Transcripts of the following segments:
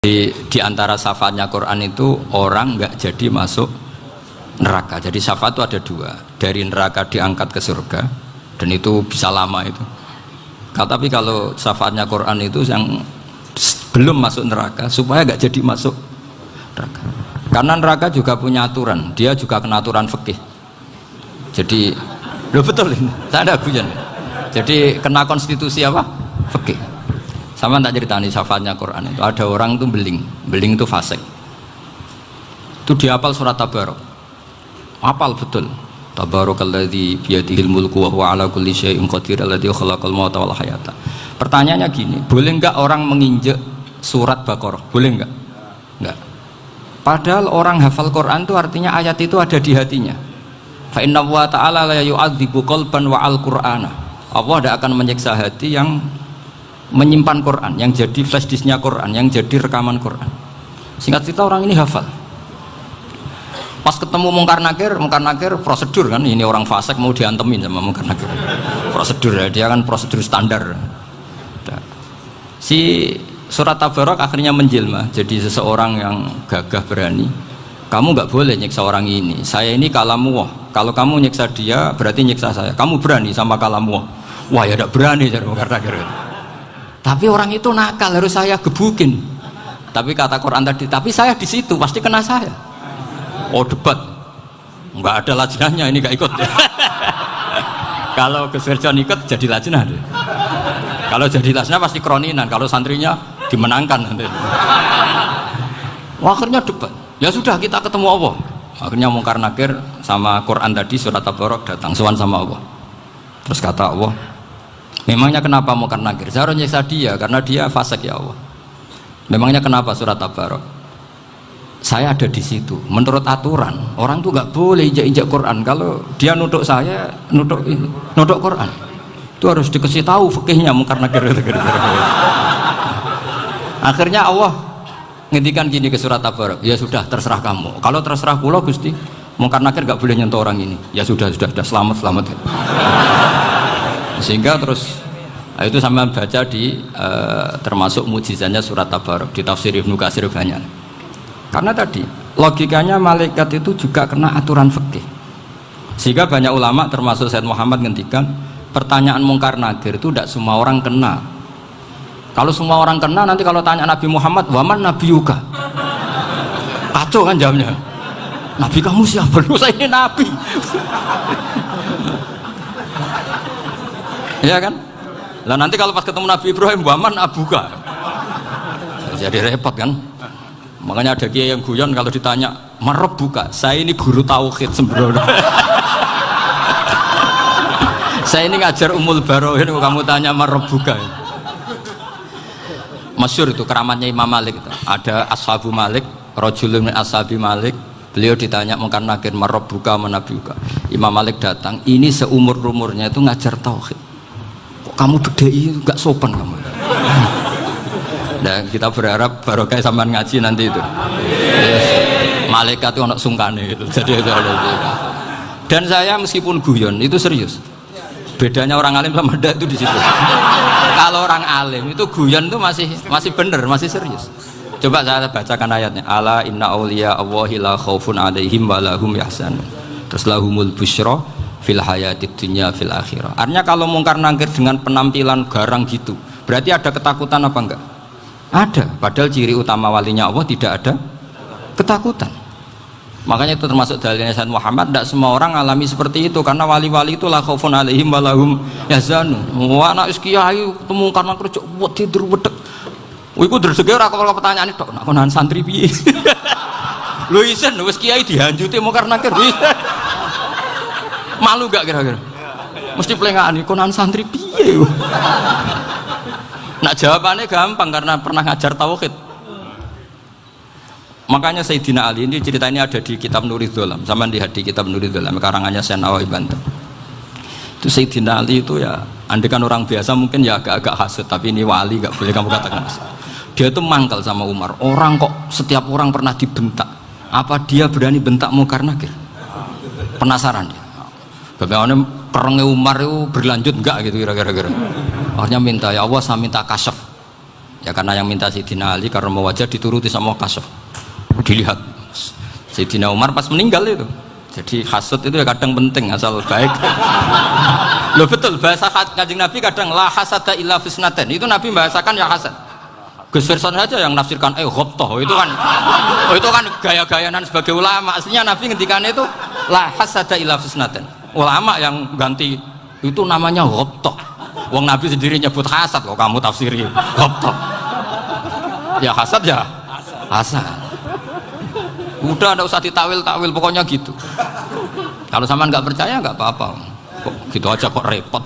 Di antara syafaatnya Quran itu orang nggak jadi masuk neraka. Jadi syafaat itu ada dua, dari neraka diangkat ke surga, dan itu bisa lama itu. Tapi kalau syafaatnya Quran itu yang belum masuk neraka supaya nggak jadi masuk neraka. Karena neraka juga punya aturan, dia juga kena aturan fikih. Jadi, loh betul ini, saya ada guyon. Jadi kena konstitusi apa? Fikih. Sama tak ceritani syafaatnya Quran itu ada orang itu beling itu fasik. Itu dihafal surat Tabarok. Hafal betul. Tabarakalladzi biyadihil mulku wa huwa ala kulli syai'in qadir alladzi khalaqal mauta wal hayata. Pertanyaannya gini, boleh enggak orang menginjek surat Baqarah? Boleh enggak? Enggak. Padahal orang hafal Quran itu artinya ayat itu ada di hatinya. Fa inna wa ta'ala la yu'adzibu qalban wa al-Qur'ana. Allah tidak akan menyiksa hati yang menyimpan Quran, yang jadi flash disknya Quran, yang jadi rekaman Quran. Singkat cerita orang ini hafal. Pas ketemu Mungkar Nakir prosedur kan, ini orang fasik mau diantemin sama Mungkar Nakir. Prosedur ya, dia kan prosedur standar. Si surat Tabarok akhirnya menjelma jadi seseorang yang gagah berani. Kamu nggak boleh nyiksa orang ini. Saya ini kalamullah. Kalau kamu nyiksa dia berarti nyiksa saya. Kamu berani sama kalamullah? Wah ya tidak berani jadi Mungkar Nakir. Tapi orang itu nakal, harus saya gebukin. Tapi kata Quran tadi, tapi saya di situ pasti kena saya. Oh debat, nggak ada lajnahnya, ini nggak ikut. Kalau Gus Firjon ikut jadi lajnah. Kalau jadi lajnah pasti kroninan. Kalau santrinya dimenangkan. Wah, akhirnya debat. Ya sudah kita ketemu Allah. Akhirnya Mungkar Nakir sama Quran tadi surat Tabarok datang sowan sama Allah. Terus kata Allah, memangnya kenapa Mungkar Nakir? Saya harus nyiksa dia karena dia fasik ya Allah. Memangnya kenapa surat Tabarok? Saya ada di situ. Menurut aturan orang tuh nggak boleh injak-injak Quran. Kalau dia nutuk saya, nutuk Quran, itu harus dikasih tahu fikihnya Mungkar Nakir. Akhirnya Allah ngendikan gini ke surat Tabarok. Ya sudah terserah kamu. Kalau terserah kula Gusti, Mungkar Nakir nggak boleh nyentuh orang ini. Ya sudah selamat. Sehingga terus itu sama baca di termasuk mujizatnya surat Tabarok di tafsir Ibnu Katsir banyak. Karena tadi logikanya malaikat itu juga kena aturan fikih. Sehingga banyak ulama termasuk Said Muhammad ngendikan pertanyaan Mungkar Nakir itu tidak semua orang kena. Kalau semua orang kena nanti kalau tanya Nabi Muhammad, waman nabiyuka? Kacau kan jamnya. Nabi kamu siapa? Lu saya ini nabi. Ya kan? Lah nanti kalau pas ketemu Nabi Ibrahim, waman abuka? Jadi repot kan? Makanya ada kiai yang guyon kalau ditanya, marab buka? Saya ini guru tauhid sembrono. Saya ini ngajar Ummul Barohin, kamu tanya marab buka? Masyhur itu keramatnya Imam Malik itu. Ada Ashabu Malik, rajulun min ashabi Malik. Beliau ditanya Mungkar Nakir, marab buka menabiuka? Imam Malik datang, ini seumur-umurnya itu ngajar tauhid. Kamu bedai nggak sopan kamu. Dan kita berharap barokah sampean ngaji nanti itu. Yes. Malaikat itu anak sungkane itu. Jadi itu. Dan saya meskipun guyon itu serius. Bedanya orang alim sama ndak itu di situ. Kalau orang alim itu guyon itu masih bener, masih serius. Coba saya bacakan ayatnya. Ala inna auliya Allahi la khaufun alaihim wa lahum yahzanun. Terus lahumul busyra fil hayatid dunya fil akhirah. Artinya kalau Mungkar Nakir dengan penampilan garang gitu, berarti ada ketakutan apa enggak? Ada. Padahal ciri utama walinya Allah tidak ada ketakutan. Makanya itu termasuk dalilnya Sayyid Muhammad. Tidak semua orang alami seperti itu karena wali-wali itu la khaufun alaihim wa lahum yahzanun. Wah anak kiai ketemu Mungkar Nakir cok tidur wedek. Iku dreseke ora kok pertanyaan tok nak konan santri piye. Lho isen wis kiai dihanjuti Mungkar Nakir. Malu gak kira-kira? Mesti pelengahan konan santri piye? Nak jawabannya gampang karena pernah ngajar tauhid. Makanya Sayyidina Ali ini cerita ini ada di kitab Nurul Dholam. Sama lihat di kitab Nurul Dholam karangannya Syekh Nawawi Banten. Itu Sayyidina Ali itu ya, andekan orang biasa mungkin ya agak-agak hasut, tapi ini wali gak boleh kamu katakan hasut. Dia itu mangkal sama Umar. Orang kok setiap orang pernah dibentak. Apa dia berani bentak Mungkar Nakir? Penasaran dia. Bagaimana perangnya Umar itu berlanjut enggak gitu kira-kira. Akhirnya minta, ya Allah saya minta kasyaf. Ya karena yang minta Sayyidina Ali karena mau wajah dituruti sama kasuf. Dilihat Sayyidina Umar pas meninggal itu. Jadi hasud itu ya kadang penting asal baik. Loh betul, bahasa Kanjeng Nabi kadang la hasada illa fisnaten. Itu Nabi bahasakan ya hasad. Gus Verson saja yang nafsirkan ghobtoh itu kan gaya-gayanan sebagai ulama. Aslinya Nabi ngendikan itu la hasada illa fisnaten. Ulama yang ganti itu namanya ghobtoh. Wong Nabi sendiri nyebut hasad kok kamu tafsiri ghobtoh. Ya hasad ya hasad. Udah enggak usah ditawil-tawil pokoknya gitu. Kalau sama nggak percaya nggak apa-apa. Kok gitu aja kok repot.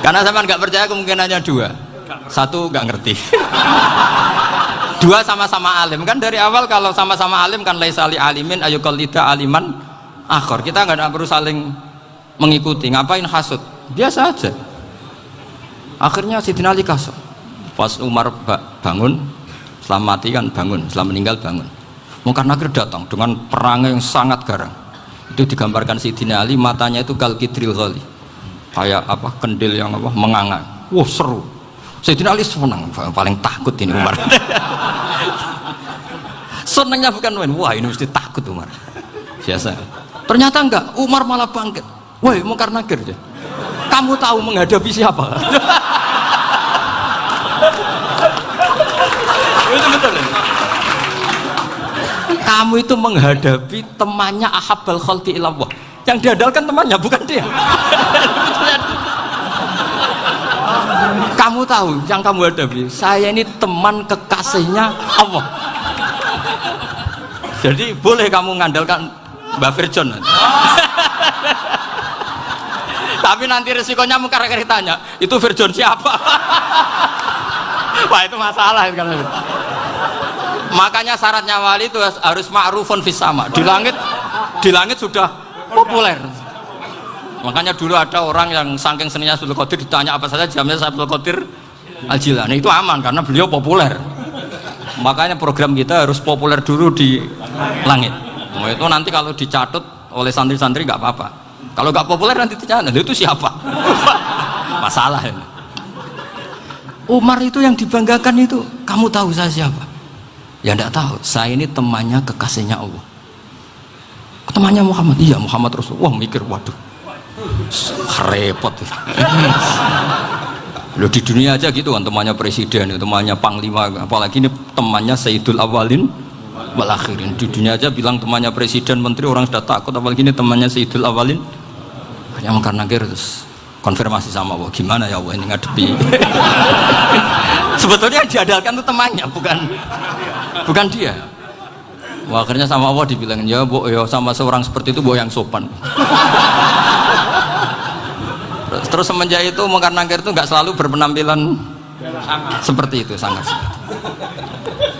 Karena sama nggak percaya kemungkinannya dua. Satu nggak ngerti. Dua sama-sama alim kan dari awal kalau sama-sama alim kan laisali alimin ayuqallida aliman akhor. Kita nggak perlu saling mengikuti. Ngapain hasud? Biasa aja. Akhirnya Sayyidina Ali kasih. Pas Umar bangun, setelah mati kan bangun, setelah meninggal bangun. Mungkar Nakir datang dengan perang yang sangat garang. Itu digambarkan Sayyidina Ali matanya itu kal kidril ghali. Kayak apa? Kendil yang apa? Menganga. Wah, seru. Sayyidina Ali senang, paling takut ini Umar. Senangnya bukan main. Wah, ini mesti takut Umar. Biasa. Ternyata enggak, Umar malah bangkit. Woi, Mungkar Nakir. Kamu tahu menghadapi siapa? Itu betul. Kamu itu menghadapi temannya ahabbal khalqi ilallah. Yang diandalkan temannya bukan dia. Kamu tahu yang kamu hadapi, saya ini teman kekasihnya Allah. Jadi boleh kamu mengandalkan Mbak Virjon. Tapi nanti resikonya Mungkar Nakir tanya, itu Virjon siapa? Wah, itu masalah kan. Makanya syaratnya wali itu harus ma'rufun fis sama. Di langit sudah populer. Makanya dulu ada orang yang saking seninya Abdul Qadir ditanya apa saja jamnya Abdul Qadir Al-Jilani, itu aman karena beliau populer. Makanya program kita harus populer dulu di langit. Nah, itu nanti kalau dicatut oleh santri-santri nggak apa-apa. Kalau nggak populer nanti dicatat, itu siapa? Masalah ini. Umar itu yang dibanggakan itu, kamu tahu saya siapa? Ya enggak tahu, saya ini temannya kekasihnya Allah. Temannya Muhammad, iya Muhammad Rasul. Wah, mikir, waduh, repot. Loh, di dunia aja gitu kan, temannya presiden, temannya panglima, apalagi ini temannya Sayyidul Awalin wal Akhirin. Di dunia aja bilang temannya presiden, menteri, orang sudah takut, apalagi ini temannya Sayyidul Awalin. Yang karena terus konfirmasi sama Allah, gimana ya Allah ini ngadepi. Sebetulnya yang diandalkan itu temannya, bukan dia. Wah, akhirnya sama Allah dibilangin, ya bu, ya sama seorang seperti itu bu yang sopan. Terus semenjak itu Mungkar Nakir itu nggak selalu berpenampilan seperti itu, sangat.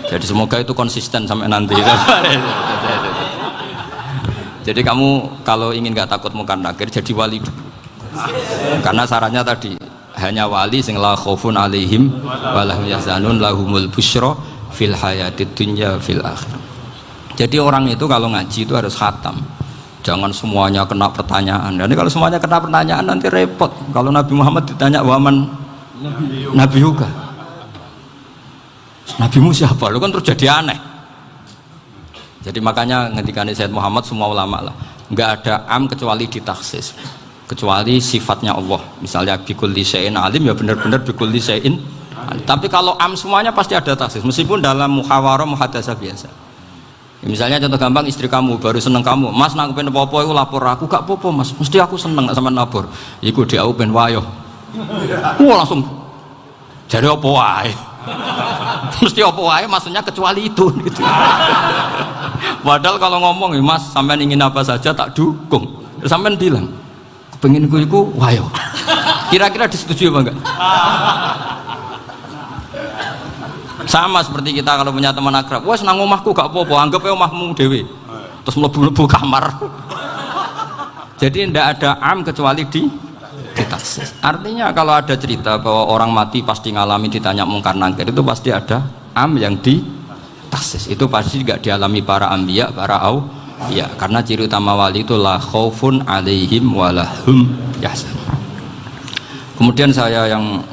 Jadi semoga itu konsisten sampai nanti. Jadi kamu kalau ingin nggak takut Mungkar Nakir, jadi wali dulu. Karena syaratnya tadi hanya wali sing la khaufun alaihim walahum yahzanun lahumul busyra fil hayatid dunya fil akhirah. Jadi orang itu kalau ngaji itu harus khatam. Jangan semuanya kena pertanyaan. Dan kalau semuanya kena pertanyaan nanti repot. Kalau Nabi Muhammad ditanya waman Nabi juga. Nabimu siapa? Lu kan terus jadi aneh. Jadi makanya ketika Sayyid Muhammad semua ulama lah, nggak ada am kecuali ditaksis, kecuali sifatnya Allah. Misalnya bikulli syai'in alim, ya benar-benar bikulli syai'in. Tapi kalau am semuanya pasti ada taksis, meskipun dalam muhawarah muhadasah biasa. Ya, misalnya contoh gampang, istri kamu baru seneng kamu, mas nak pengen apa-apa itu lapor aku, gak apa-apa mas, mesti aku seneng sama lapor. Iku dia pengen wayo. Wah langsung jadi apa wae. Mesti apa wae maksudnya kecuali itu gitu. Padahal kalau ngomong mas sampean ingin apa saja tak dukung. Sampean bilang pengen iku wayo. Kira-kira disetujui apa enggak? Sama seperti kita kalau punya teman akrab, wes nang omahku gak apa-apa, anggap aja omahmu dhewe. Terus mlebu-mlebu kamar. Jadi tidak ada am kecuali di taksis. Artinya kalau ada cerita bahwa orang mati pasti ngalami ditanya Mungkar Nakir, itu pasti ada am yang di taksis. Itu pasti juga dialami para anbiya, para ya, karena ciri utama wali itu la khaufun alaihim walahum yahzanun. Kemudian saya yang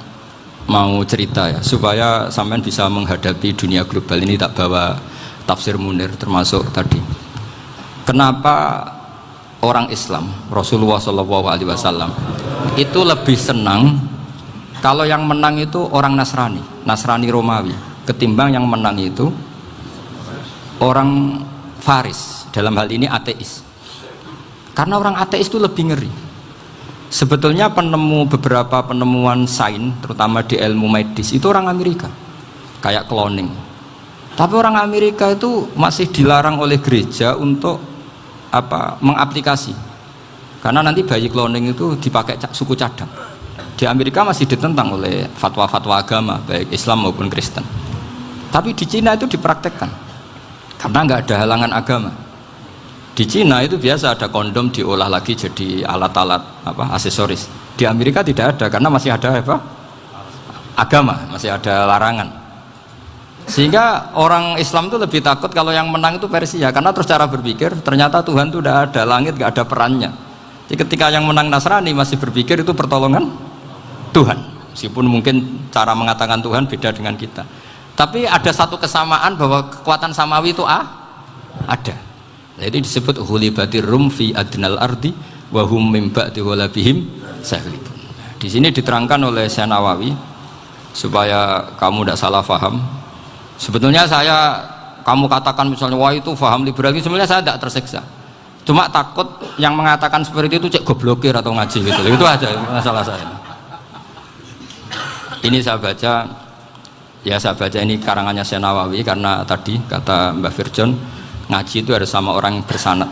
mau cerita ya supaya sampean bisa menghadapi dunia global ini. Tak bawa tafsir Munir termasuk tadi. Kenapa orang Islam Rasulullah SAW itu lebih senang kalau yang menang itu orang Nasrani Romawi ketimbang yang menang itu orang Faris, dalam hal ini ateis. Karena orang ateis itu lebih ngeri. Sebetulnya beberapa penemuan sains terutama di ilmu medis itu orang Amerika, kayak cloning. Tapi orang Amerika itu masih dilarang oleh gereja untuk mengaplikasi, karena nanti bayi cloning itu dipakai suku cadang. Di Amerika masih ditentang oleh fatwa-fatwa agama baik Islam maupun Kristen. Tapi di Cina itu dipraktekkan karena nggak ada halangan agama. Di Cina itu biasa ada kondom diolah lagi jadi alat-alat aksesoris. Di Amerika tidak ada karena masih ada agama, masih ada larangan. Sehingga orang Islam itu lebih takut kalau yang menang itu Persia, karena terus cara berpikir ternyata Tuhan itu tidak ada, langit nggak ada perannya. Jadi ketika yang menang Nasrani masih berpikir itu pertolongan Tuhan, meskipun mungkin cara mengatakan Tuhan beda dengan kita. Tapi ada satu kesamaan bahwa kekuatan samawi itu ada. Jadi disebut hulibatir rum fi adnal ardi wa hum min ba'di ghalabihim saghlibun. Di sini diterangkan oleh Syekh Nawawi supaya kamu tidak salah paham. Sebetulnya kamu katakan misalnya wah itu paham liberal, sebenarnya saya tidak tersiksa. Cuma takut yang mengatakan seperti itu cek goblokir atau ngaji gitu. Itu aja masalah saya. Ini saya baca ini karangannya Syekh Nawawi karena tadi kata Mbak Firjon ngaji itu harus sama orang yang bersanad.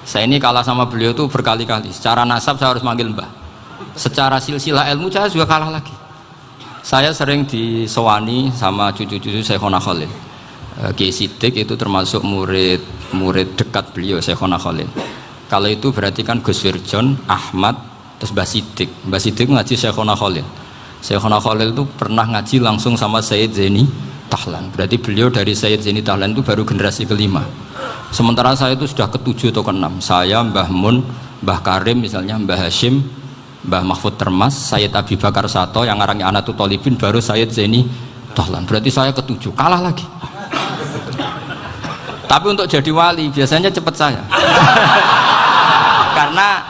Saya ini kalah sama beliau itu berkali-kali. Secara nasab saya harus manggil Mbah. Secara silsilah ilmu saya juga kalah lagi. Saya sering disewani sama cucu-cucu Syekhona Khalil. Kiai Siddiq itu termasuk murid dekat beliau Syekhona Khalil. Kalau itu berarti kan Gus Firjon, Ahmad, terus Mbah Siddiq. Mbah Siddiq ngaji Syekhona Khalil. Syekhona Khalil itu pernah ngaji langsung sama Sayyid Zaini Tahlan. Berarti beliau dari Sayyid Zaini Tahlan itu baru generasi kelima. Sementara saya itu sudah ke-7 atau ke-6. Saya, Mbah Mun, Mbah Karim misalnya, Mbah Hashim, Mbah Mahfud Termas, Sayyid Abi Bakar Sato yang arangnya Anatul Talibin, baru Sayyid Zaini Tahlan. Berarti saya ke-7, kalah lagi. Tapi untuk jadi wali biasanya cepat saya. Karena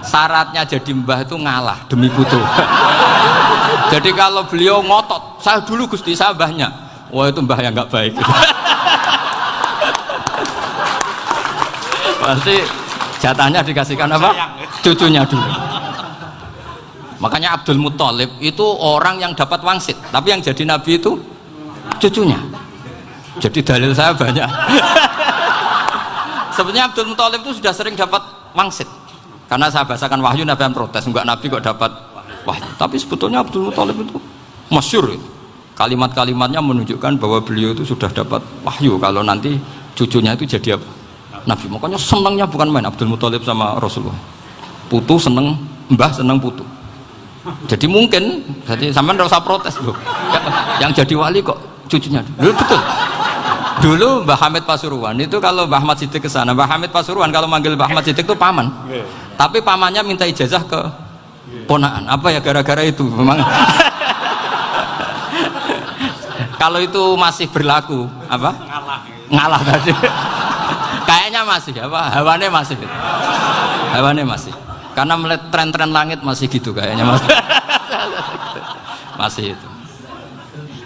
syaratnya jadi mbah itu ngalah demi putu. Jadi kalau beliau ngotot, saya dulu Gusti, saya mbahnya. Wah itu mbah yang nggak baik. Pasti jatahnya dikasihkan apa? Cucunya dulu. Makanya Abdul Muthalib itu orang yang dapat wangsit, tapi yang jadi nabi itu cucunya. Jadi dalil saya banyak. Sebenarnya Abdul Muthalib itu sudah sering dapat wangsit. Karena saya bahasakan wahyu, Nabi yang protes, enggak nabi kok dapat wahyu. Tapi sebetulnya Abdul Muthalib itu masyhur. Kalimat-kalimatnya menunjukkan bahwa beliau itu sudah dapat wahyu kalau nanti cucunya itu jadi apa? Nabi. Makanya senangnya bukan main Abdul Muthalib sama Rasulullah. Putu seneng, mbah seneng putu. Jadi mungkin, jadi sampean enggak usah protes loh. Yang jadi wali kok cucunya. Betul. Dulu Mbah Hamid Pasuruan itu kalau Mbah Ahmad Siddiq ke sana, Mbah Hamid Pasuruan kalau manggil Mbah Ahmad Siddiq itu paman. Tapi pamannya minta ijazah ke ponaan. Apa ya gara-gara itu memang. Kalau itu masih berlaku apa? Ngalah tadi. Kayaknya masih apa? Hawane masih. Hawane masih. Karena melihat tren-tren langit masih gitu kayaknya masih. Masih itu.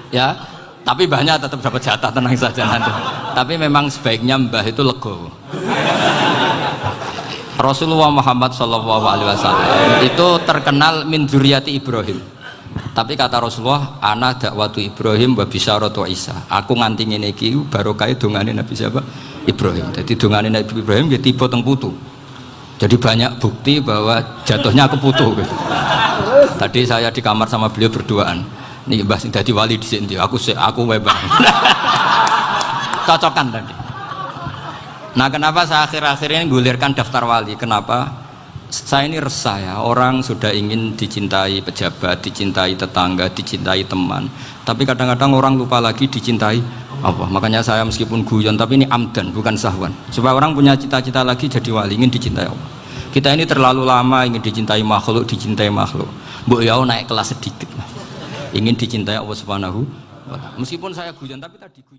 Ya, tapi mbahnya tetap dapat jatah, tenang saja nanti. Tapi memang sebaiknya mbah itu legowo. Rasulullah Muhammad SAW itu terkenal min dzurriyyati Ibrahim. Tapi kata Rasulullah, ana dakwatu Ibrahim wa bisyaratu Isa. Aku nganti ngene iki barokah dongane Nabi siapa? Ibrahim. Jadi dongane Nabi Ibrahim ya tiba teng putu. Jadi banyak bukti bahwa jatuhnya aku putu gitu. Tadi saya di kamar sama beliau berduaan. Nih Mbah sing dadi wali di sini, aku wae Bang. Cocokan tadi. Nah, kenapa saya akhir-akhir ini gulirkan daftar wali? Kenapa? Saya ini resah ya, orang sudah ingin dicintai pejabat, dicintai tetangga, dicintai teman. Tapi kadang-kadang orang lupa lagi dicintai apa. Makanya saya meskipun guyon, tapi ini amdan, bukan sahwan. Supaya orang punya cita-cita lagi jadi wali, ingin dicintai Allah. Kita ini terlalu lama ingin dicintai makhluk, dicintai makhluk. Mbok ya naik kelas sedikit. ingin dicintai Allah Subhanahu wa taala. Meskipun saya guyon tapi tadi guyon